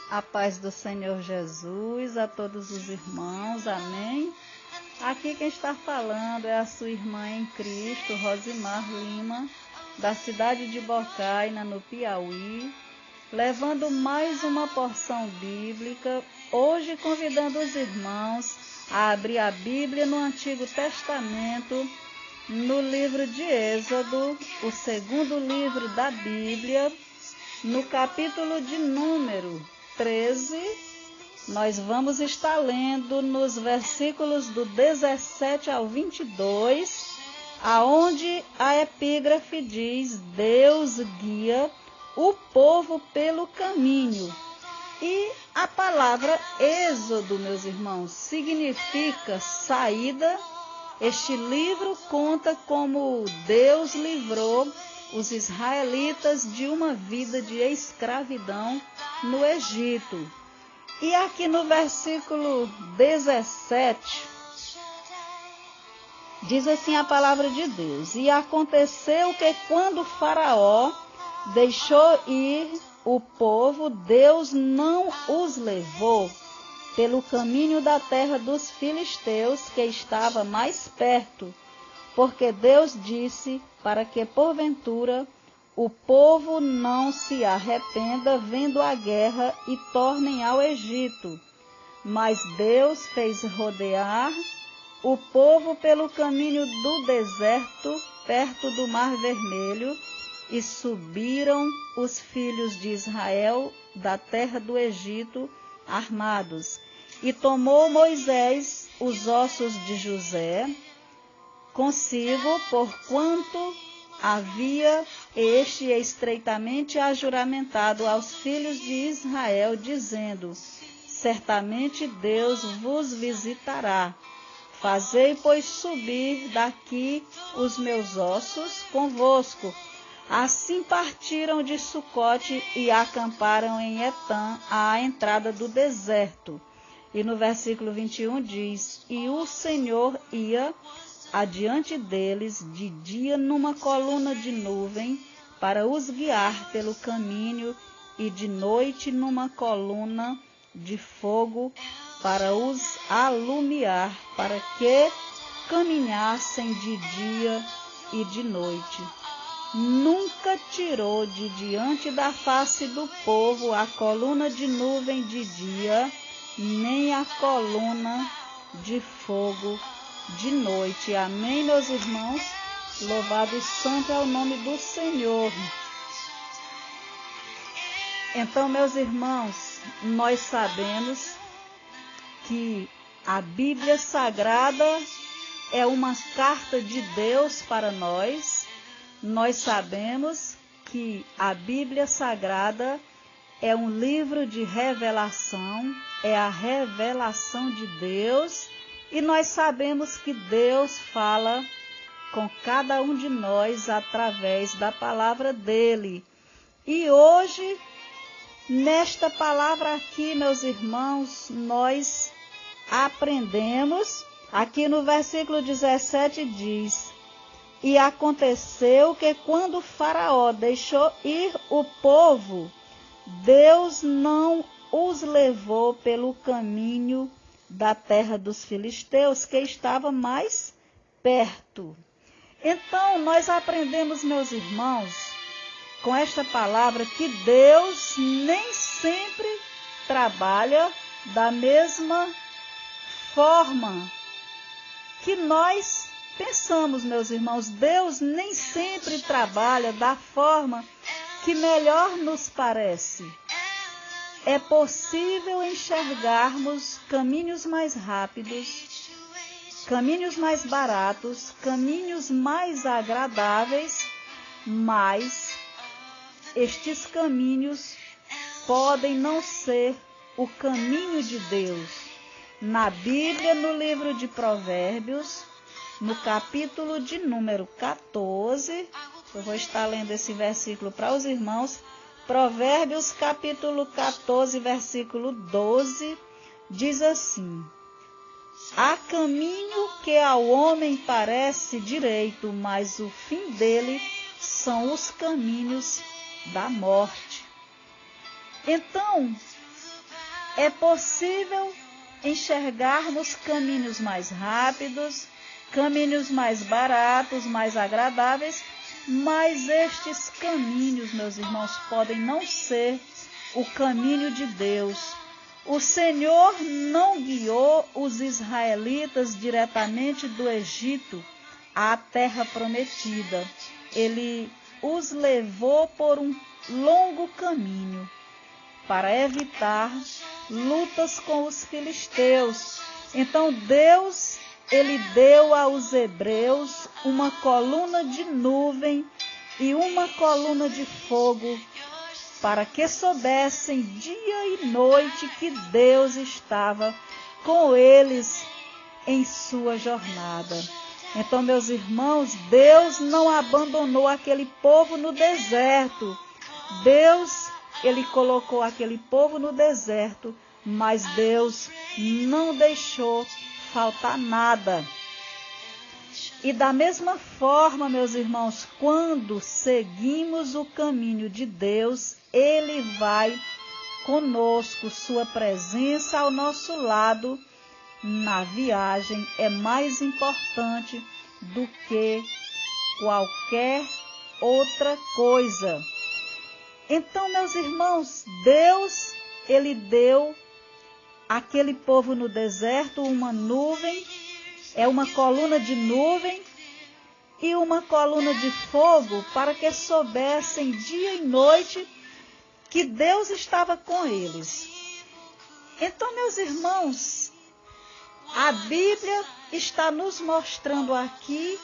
A paz do Senhor Jesus a todos os irmãos, amém? Aqui quem está falando é a sua irmã em Cristo, Rosimar Lima, da cidade de Bocaina, no Piauí, levando mais uma porção bíblica, hoje convidando os irmãos a abrir a Bíblia no Antigo Testamento, no livro de Êxodo, o segundo livro da Bíblia, no capítulo de número 13, nós vamos estar lendo nos versículos do 17 ao 22, aonde a epígrafe diz: Deus guia o povo pelo caminho. E a palavra Êxodo, meus irmãos, significa saída. Este livro conta como Deus livrou os israelitas de uma vida de escravidão no Egito. E aqui no versículo 17, diz assim a palavra de Deus: E aconteceu que quando Faraó deixou ir o povo, Deus não os levou pelo caminho da terra dos filisteus, que estava mais perto, porque Deus disse para que, porventura, o povo não se arrependa vendo a guerra e tornem ao Egito. Mas Deus fez rodear o povo pelo caminho do deserto, perto do Mar Vermelho, e subiram os filhos de Israel da terra do Egito armados. E tomou Moisés os ossos de José consigo, porquanto havia este estreitamente ajuramentado aos filhos de Israel, dizendo: Certamente Deus vos visitará. Fazei, pois, subir daqui os meus ossos convosco. Assim partiram de Sucote e acamparam em Etã, à entrada do deserto. E no versículo 21 diz: E o Senhor ia adiante deles de dia numa coluna de nuvem para os guiar pelo caminho, e de noite numa coluna de fogo para os alumiar, para que caminhassem de dia e de noite. Nunca tirou de diante da face do povo a coluna de nuvem de dia, nem a coluna de fogo de noite. Amém, meus irmãos? Louvado e santo é o nome do Senhor. Então, meus irmãos, nós sabemos que a Bíblia Sagrada é uma carta de Deus para nós. Nós sabemos que a Bíblia Sagrada é um livro de revelação, é a revelação de Deus, e nós sabemos que Deus fala com cada um de nós através da palavra dele. E hoje, nesta palavra aqui, meus irmãos, nós aprendemos, aqui no versículo 17 diz: E aconteceu que quando Faraó deixou ir o povo, Deus não os levou pelo caminho da terra dos filisteus, que estava mais perto. Então, nós aprendemos, meus irmãos, com esta palavra, que Deus nem sempre trabalha da mesma forma que nós pensamos, meus irmãos. Deus nem sempre trabalha da forma que melhor nos parece. É possível enxergarmos caminhos mais rápidos, caminhos mais baratos, caminhos mais agradáveis, mas estes caminhos podem não ser o caminho de Deus. Na Bíblia, no livro de Provérbios, no capítulo de número 14, eu vou estar lendo esse versículo para os irmãos. Provérbios capítulo 14, versículo 12, diz assim: Há caminho que ao homem parece direito, mas o fim dele são os caminhos da morte. Então, É possível enxergarmos caminhos mais rápidos, caminhos mais baratos, mais agradáveis, mas estes caminhos, meus irmãos, podem não ser o caminho de Deus. O Senhor não guiou os israelitas diretamente do Egito à terra prometida. Ele os levou por um longo caminho para evitar lutas com os filisteus. Então Deus, ele deu aos hebreus uma coluna de nuvem e uma coluna de fogo, para que soubessem dia e noite que Deus estava com eles em sua jornada. Então, meus irmãos, Deus não abandonou aquele povo no deserto. Deus, ele colocou aquele povo no deserto, mas Deus não deixou faltar nada. E da mesma forma, meus irmãos, quando seguimos o caminho de Deus, ele vai conosco, sua presença ao nosso lado na viagem é mais importante do que qualquer outra coisa. Então, meus irmãos, Deus, ele deu àquele povo no deserto uma nuvem, uma coluna de nuvem e uma coluna de fogo, para que soubessem dia e noite que Deus estava com eles. Então, meus irmãos, a Bíblia está nos mostrando aqui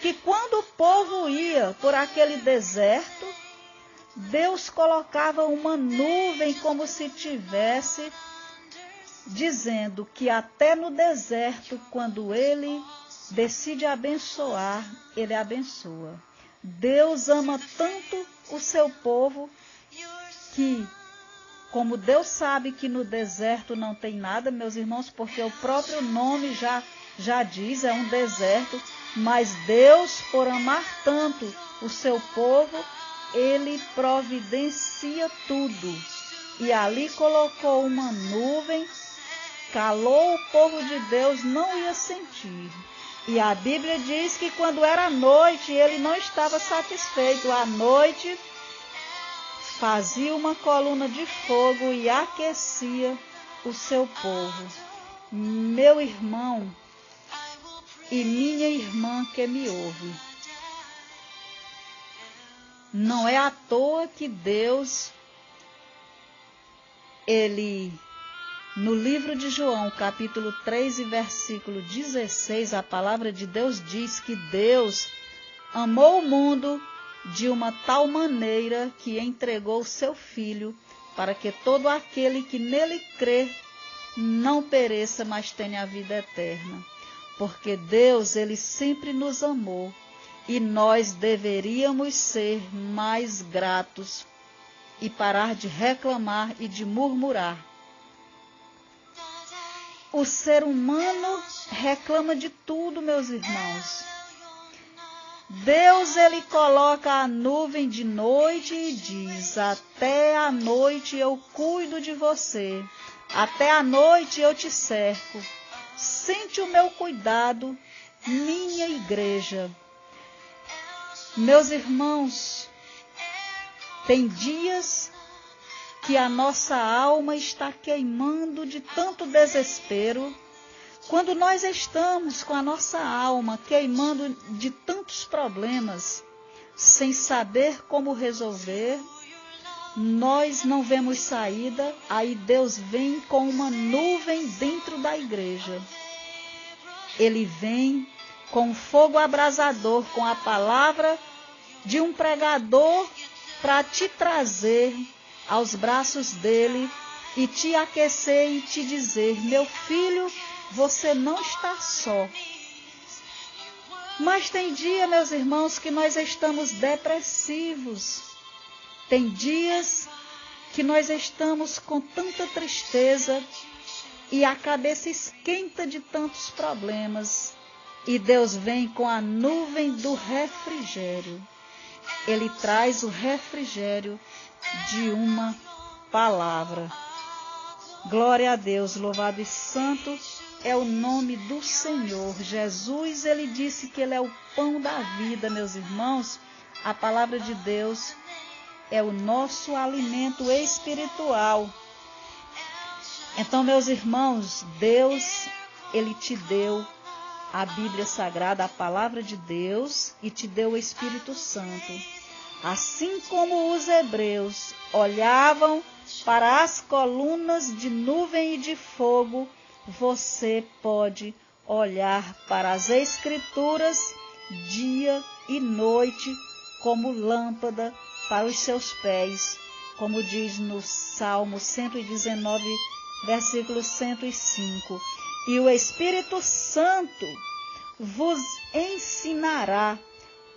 que quando o povo ia por aquele deserto, Deus colocava uma nuvem como se tivesse dizendo que até no deserto, quando ele decide abençoar, ele abençoa. Deus ama tanto o seu povo que, como Deus sabe que no deserto não tem nada, meus irmãos, porque o próprio nome já diz, é um deserto, mas Deus, por amar tanto o seu povo, ele providencia tudo. E ali colocou uma nuvem, calor o povo de Deus não ia sentir. E a Bíblia diz que quando era noite, ele não estava satisfeito. À noite, fazia uma coluna de fogo e aquecia o seu povo. Meu irmão e minha irmã que me ouve, não é à toa que Deus, ele, no livro de João, capítulo 3 e versículo 16, a palavra de Deus diz que Deus amou o mundo de uma tal maneira que entregou o seu Filho, para que todo aquele que nele crê não pereça, mas tenha a vida eterna. Porque Deus, ele sempre nos amou, e nós deveríamos ser mais gratos e parar de reclamar e de murmurar. O ser humano reclama de tudo, meus irmãos. Deus, ele coloca a nuvem de noite e diz: até a noite eu cuido de você, até a noite eu te cerco. Sente o meu cuidado, minha igreja. Meus irmãos, tem dias que a nossa alma está queimando de tanto desespero. Quando nós estamos com a nossa alma queimando de tantos problemas, sem saber como resolver, nós não vemos saída, aí Deus vem com uma nuvem dentro da igreja. Ele vem com fogo abrasador, com a palavra de um pregador para te trazer aos braços dele e te aquecer e te dizer: meu filho, você não está só. Mas tem dia, meus irmãos, que nós estamos depressivos. Tem dias que nós estamos com tanta tristeza e a cabeça esquenta de tantos problemas. E Deus vem com a nuvem do refrigério. Ele traz o refrigério de uma palavra. Glória a Deus, louvado e santo é o nome do Senhor. Jesus, ele disse que ele é o pão da vida, meus irmãos. A palavra de Deus é o nosso alimento espiritual. Então, meus irmãos, Deus, ele te deu a Bíblia Sagrada, a palavra de Deus, e te deu o Espírito Santo. Assim como os hebreus olhavam para as colunas de nuvem e de fogo, você pode olhar para as Escrituras dia e noite como lâmpada para os seus pés, como diz no Salmo 119, versículo 105. E o Espírito Santo vos ensinará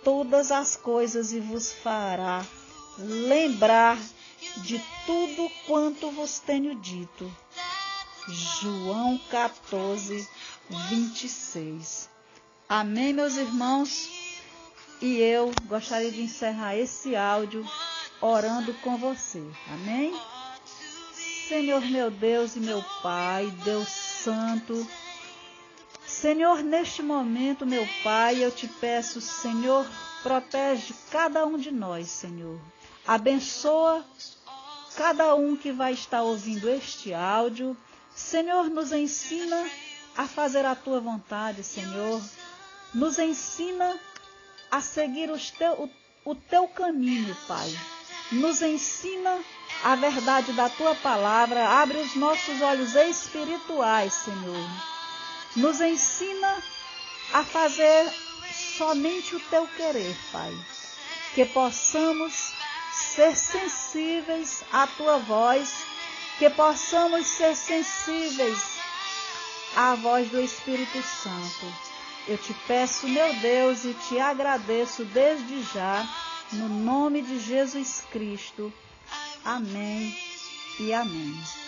todas as coisas e vos fará lembrar de tudo quanto vos tenho dito. João 14, 26. Amém, meus irmãos? E eu gostaria de encerrar esse áudio orando com você. Amém? Senhor meu Deus e meu Pai, Deus Santo, Senhor, neste momento, meu Pai, eu te peço, Senhor, protege cada um de nós, Senhor. Abençoa cada um que vai estar ouvindo este áudio. Senhor, nos ensina a fazer a tua vontade, Senhor. Nos ensina a seguir o teu caminho, Pai. Nos ensina a verdade da tua palavra. Abre os nossos olhos espirituais, Senhor. Nos ensina a fazer somente o teu querer, Pai. Que possamos ser sensíveis à tua voz, que possamos ser sensíveis à voz do Espírito Santo. Eu te peço, meu Deus, e te agradeço desde já, no nome de Jesus Cristo. Amém e amém.